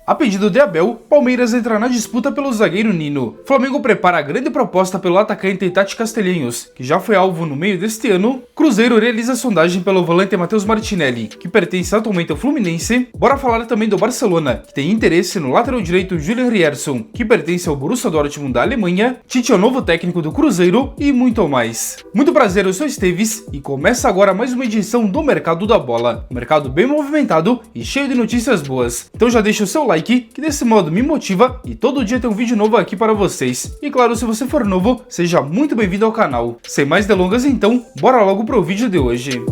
A pedido de Abel, Palmeiras entra na disputa pelo zagueiro Nino. Flamengo prepara a grande proposta pelo atacante Tati Castelhanos, que já foi alvo no meio deste ano. Cruzeiro realiza sondagem pelo volante Matheus Martinelli, que pertence atualmente ao Fluminense. Bora falar também do Barcelona, que tem interesse no lateral direito Julian Rierson, que pertence ao Borussia Dortmund da Alemanha. Tite é o novo técnico do Cruzeiro e muito mais. Muito prazer, eu sou Esteves e começa agora mais uma edição do Mercado da Bola. Um mercado bem movimentado e cheio de notícias boas. Então já deixa o seu like, que desse modo me motiva e todo dia tem um vídeo novo aqui para vocês. E claro, se você for novo, seja muito bem-vindo ao canal. Sem mais delongas então, bora logo pro vídeo de hoje.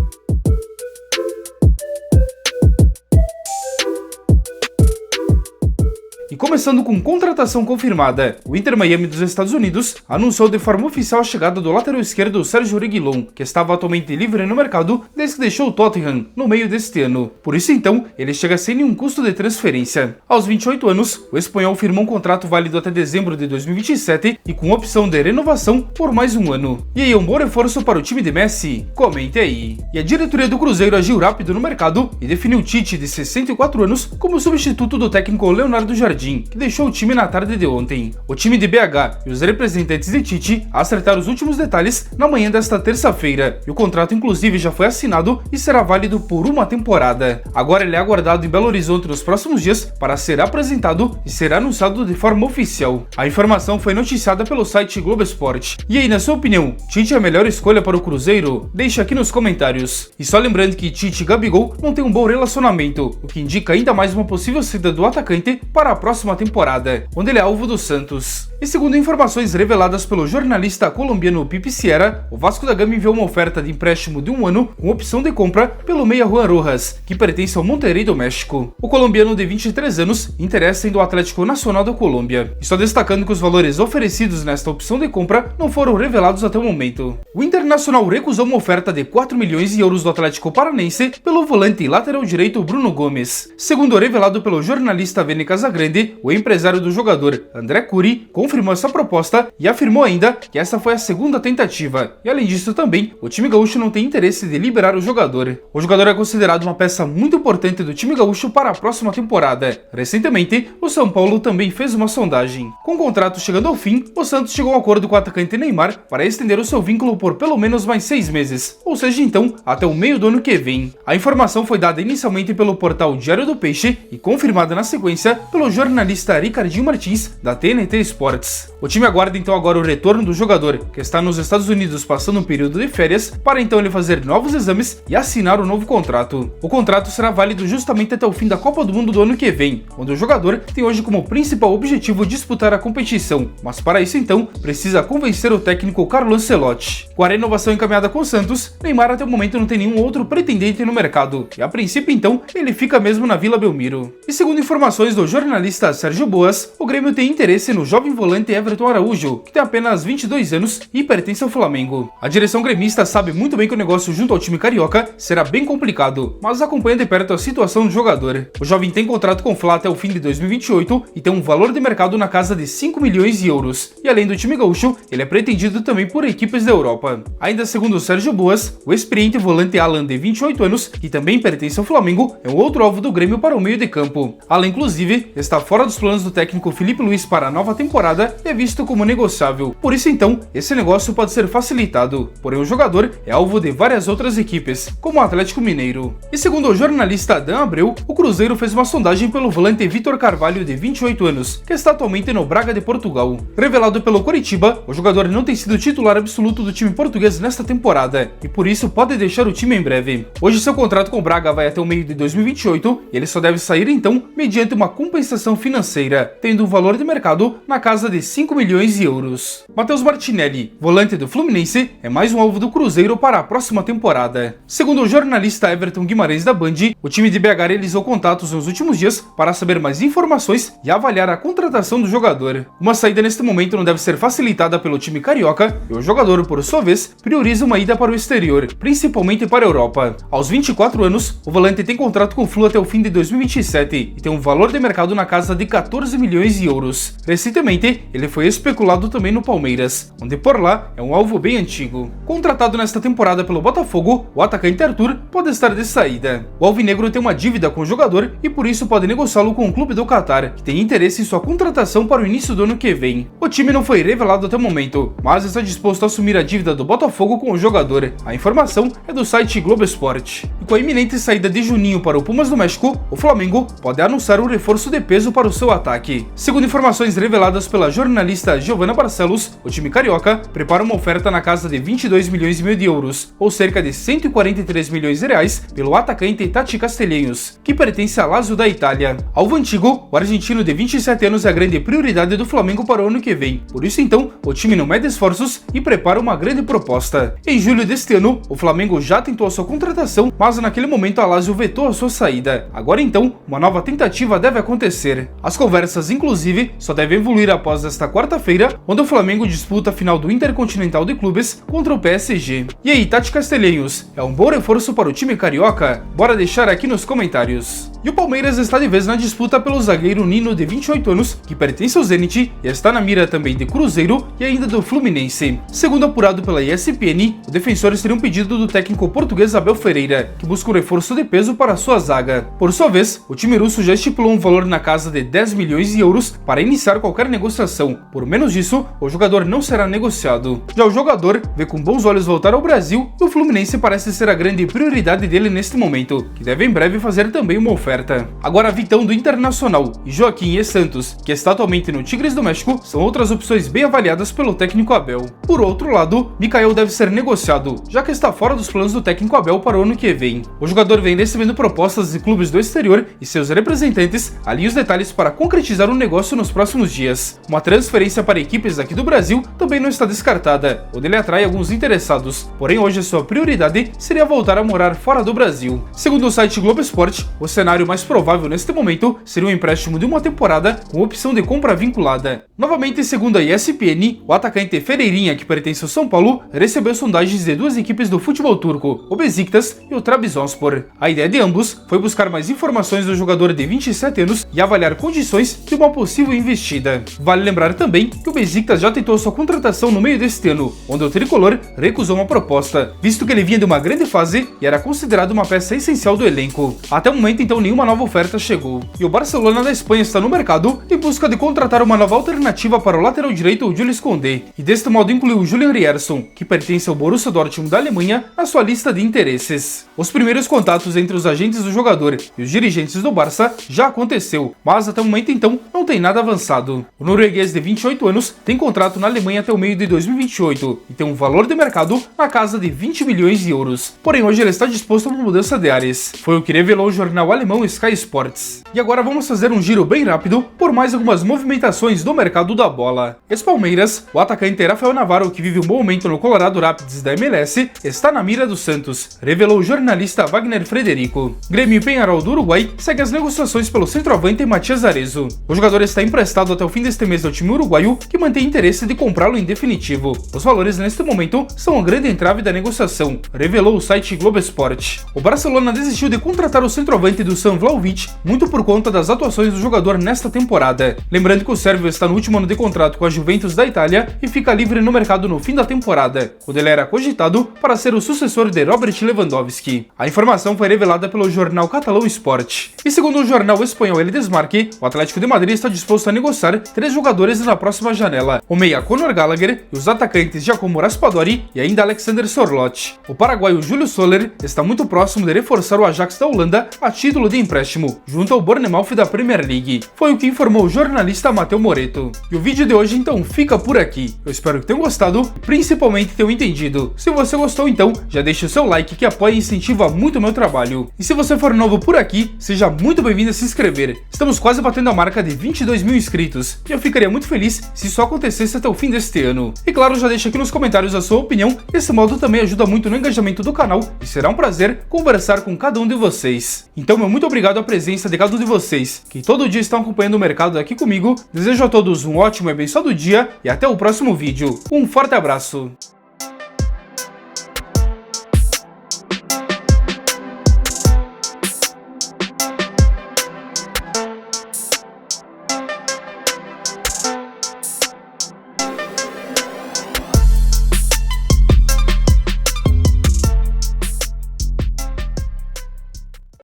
E começando com contratação confirmada, o Inter Miami dos Estados Unidos anunciou de forma oficial a chegada do lateral esquerdo Sérgio Reguilón, que estava atualmente livre no mercado desde que deixou o Tottenham no meio deste ano. Por isso então, ele chega sem nenhum custo de transferência. Aos 28 anos, o espanhol firmou um contrato válido até dezembro de 2027 e com opção de renovação por mais um ano. E aí, é um bom reforço para o time de Messi? Comente aí. E a diretoria do Cruzeiro agiu rápido no mercado e definiu Tite, de 64 anos, como substituto do técnico Leonardo Jardim, que deixou o time na tarde de ontem. O time de BH e os representantes de Tite acertaram os últimos detalhes na manhã desta terça-feira, e o contrato inclusive já foi assinado e será válido por uma temporada. Agora ele é aguardado em Belo Horizonte nos próximos dias para ser apresentado e ser anunciado de forma oficial. A informação foi noticiada pelo site Globo Esporte. E aí, na sua opinião, Tite é a melhor escolha para o Cruzeiro? Deixa aqui nos comentários. E só lembrando que Tite e Gabigol não têm um bom relacionamento, o que indica ainda mais uma possível saída do atacante para a próxima temporada, onde ele é alvo do Santos. E segundo informações reveladas pelo jornalista colombiano Pipi Sierra, o Vasco da Gama enviou uma oferta de empréstimo de um ano com opção de compra pelo meia Juan Rojas, que pertence ao Monterrey do México. O colombiano de 23 anos interessa do Atlético Nacional da Colômbia. E só destacando que os valores oferecidos nesta opção de compra não foram revelados até o momento. O Internacional recusou uma oferta de 4 milhões de euros do Atlético Paranense pelo volante e lateral direito Bruno Gomes. Segundo revelado pelo jornalista Vene Casagrande, o empresário do jogador, André Curi, confirmou essa proposta e afirmou ainda que essa foi a segunda tentativa. E além disso também, o time gaúcho não tem interesse de liberar o jogador. O jogador é considerado uma peça muito importante do time gaúcho para a próxima temporada. Recentemente, o São Paulo também fez uma sondagem. Com o contrato chegando ao fim, o Santos chegou a um acordo com o atacante Neymar para estender o seu vínculo por pelo menos mais 6 meses, ou seja então, até o meio do ano que vem. A informação foi dada inicialmente pelo portal Diário do Peixe e confirmada na sequência pelo jornalista Ricardinho Martins, da TNT Sports. O time aguarda então agora o retorno do jogador, que está nos Estados Unidos passando um período de férias, para então ele fazer novos exames e assinar o novo contrato. O contrato será válido justamente até o fim da Copa do Mundo do ano que vem, onde o jogador tem hoje como principal objetivo disputar a competição, mas para isso então precisa convencer o técnico Carlo Ancelotti. Com a renovação encaminhada com o Santos, Neymar até o momento não tem nenhum outro pretendente no mercado, e a princípio então ele fica mesmo na Vila Belmiro. E segundo informações do jornalista Sérgio Boas, o Grêmio tem interesse no jovem volante Everton Araújo, que tem apenas 22 anos e pertence ao Flamengo. A direção gremista sabe muito bem que o negócio junto ao time carioca será bem complicado, mas acompanha de perto a situação do jogador. O jovem tem contrato com o Fla até o fim de 2028 e tem um valor de mercado na casa de 5 milhões de euros. E além do time gaúcho, ele é pretendido também por equipes da Europa. Ainda segundo o Sérgio Boas, o experiente volante Alan, de 28 anos, que também pertence ao Flamengo, é um outro alvo do Grêmio para o meio de campo. Alan, inclusive, está fora dos planos do técnico Felipe Luiz para a nova temporada e é visto como negociável. Por isso então, esse negócio pode ser facilitado. Porém, o jogador é alvo de várias outras equipes, como o Atlético Mineiro. E segundo o jornalista Dan Abreu, o Cruzeiro fez uma sondagem pelo volante Vitor Carvalho, de 28 anos, que está atualmente no Braga de Portugal. Revelado pelo Coritiba, o jogador não tem sido titular absoluto do time português nesta temporada, e por isso pode deixar o time em breve. Hoje seu contrato com o Braga vai até o meio de 2028, e ele só deve sair então mediante uma compensação financeira, tendo um valor de mercado na casa de 5 milhões de euros. Matheus Martinelli, volante do Fluminense, é mais um alvo do Cruzeiro para a próxima temporada. Segundo o jornalista Everton Guimarães da Band, o time de BH realizou contatos nos últimos dias para saber mais informações e avaliar a contratação do jogador. Uma saída neste momento não deve ser facilitada pelo time carioca e o jogador, por sua vez, prioriza uma ida para o exterior, principalmente para a Europa. Aos 24 anos, o volante tem contrato com o Flu até o fim de 2027 e tem um valor de mercado na casa de 14 milhões de euros. Recentemente, que ele foi especulado também no Palmeiras, onde por lá é um alvo bem antigo. Contratado nesta temporada pelo Botafogo, o atacante Arthur pode estar de saída. O alvinegro tem uma dívida com o jogador e por isso pode negociá-lo com o clube do Catar, que tem interesse em sua contratação para o início do ano que vem. O time não foi revelado até o momento, mas está disposto a assumir a dívida do Botafogo com o jogador. A informação é do site Globo Esporte. E com a iminente saída de Juninho para o Pumas do México, o Flamengo pode anunciar um reforço de peso para o seu ataque. Segundo informações reveladas pela jornalista Giovanna Barcelos, o time carioca prepara uma oferta na casa de 22 milhões e meio de euros, ou cerca de 143 milhões de reais, pelo atacante Tati Castellanos, que pertence à Lazio da Itália. Alvo antigo, o argentino de 27 anos é a grande prioridade do Flamengo para o ano que vem. Por isso então, o time não mede esforços e prepara uma grande proposta. Em julho deste ano, o Flamengo já tentou a sua contratação, mas naquele momento a Lazio vetou a sua saída. Agora então, uma nova tentativa deve acontecer. As conversas, inclusive, só devem evoluir após esta quarta-feira, onde o Flamengo disputa a final do Intercontinental de Clubes contra o PSG. E aí, Tati Castellanos, é um bom reforço para o time carioca? Bora deixar aqui nos comentários. E o Palmeiras está de vez na disputa pelo zagueiro Nino, de 28 anos, que pertence ao Zenit e está na mira também de Cruzeiro e ainda do Fluminense. Segundo apurado pela ESPN, o defensor seria um pedido do técnico português Abel Ferreira, que busca um reforço de peso para sua zaga. Por sua vez, o time russo já estipulou um valor na casa de 10 milhões de euros para iniciar qualquer negociação. Por menos disso, o jogador não será negociado. Já o jogador vê com bons olhos voltar ao Brasil e o Fluminense parece ser a grande prioridade dele neste momento, que deve em breve fazer também uma oferta. Agora, Vitão do Internacional e Joaquim E. Santos, que está atualmente no Tigres do México, são outras opções bem avaliadas pelo técnico Abel. Por outro lado, Mikael deve ser negociado, já que está fora dos planos do técnico Abel para o ano que vem. O jogador vem recebendo propostas de clubes do exterior e seus representantes alinham os detalhes para concretizar um negócio nos próximos dias. Uma transferência para equipes aqui do Brasil também não está descartada, onde ele atrai alguns interessados, porém hoje a sua prioridade seria voltar a morar fora do Brasil. Segundo o site Globo Esporte, o cenário mais provável neste momento seria um empréstimo de uma temporada com opção de compra vinculada. Novamente, segundo a ESPN, o atacante Ferreirinha, que pertence ao São Paulo, recebeu sondagens de duas equipes do futebol turco, o Besiktas e o Trabzonspor. A ideia de ambos foi buscar mais informações do jogador de 27 anos e avaliar condições de uma possível investida. Vale lembrar também que o Besiktas já tentou sua contratação no meio deste ano, onde o tricolor recusou uma proposta, visto que ele vinha de uma grande fase e era considerado uma peça essencial do elenco. Até o momento, então, nenhuma nova oferta chegou. E o Barcelona da Espanha está no mercado em busca de contratar uma nova alternativa para o lateral direito Jules Koundé, e deste modo incluiu o Julian Rierson, que pertence ao Borussia Dortmund da Alemanha, na sua lista de interesses. Os primeiros contatos entre os agentes do jogador e os dirigentes do Barça já aconteceu, mas até o momento então não tem nada avançado. O norueguês de 28 anos tem contrato na Alemanha até o meio de 2028 e tem um valor de mercado na casa de 20 milhões de euros. Porém, hoje ele está disposto a uma mudança de ares. Foi o que revelou o jornal alemão Sky Sports. E agora vamos fazer um giro bem rápido por mais algumas movimentações do mercado da bola. Ex-Palmeiras, o atacante Rafael Navarro, que vive um bom momento no Colorado Rapids da MLS, está na mira do Santos, revelou o jornalista Wagner Frederico. Grêmio e Peñarol do Uruguai segue as negociações pelo centroavante Matias Arezzo. O jogador está emprestado até o fim deste mês ao time uruguaio, que mantém interesse de comprá-lo em definitivo. Os valores neste momento são a grande entrave da negociação, revelou o site Globo Esporte. O Barcelona desistiu de contratar o centroavante do San Vlahovic, muito por conta das atuações do jogador nesta temporada. Lembrando que o sérvio está no último ano de contrato com a Juventus da Itália e fica livre no mercado no fim da temporada, quando ele era cogitado para ser o sucessor de Robert Lewandowski. A informação foi revelada pelo jornal catalão Sport. E segundo o jornal espanhol El Desmarque, o Atlético de Madrid está disposto a negociar 3 jogadores na próxima janela: o meia Conor Gallagher e os atacantes Giacomo Raspadori e ainda Alexander Sorloth. O paraguaio Júlio Soler está muito próximo de reforçar o Ajax da Holanda a título de empréstimo, junto ao Bournemouth da Premier League. Foi o que informou o jornalista Matteo Moretto. E o vídeo de hoje então fica por aqui. Eu espero que tenham gostado, principalmente tenham entendido. Se você gostou, então já deixa o seu like, que apoia e incentiva muito o meu trabalho. E se você for novo por aqui, seja muito bem-vindo a se inscrever. Estamos quase batendo a marca de 22 mil inscritos e eu ficaria muito feliz se isso acontecesse até o fim deste ano. E claro, já deixa aqui nos comentários a sua opinião. Esse modo também ajuda muito no engajamento do canal e será um prazer conversar com cada um de vocês. Então, meu muito obrigado à presença de cada um de vocês, que todo dia estão acompanhando o mercado aqui comigo. Desejo a todos um ótimo e abençoado dia e até o próximo vídeo. Um forte abraço!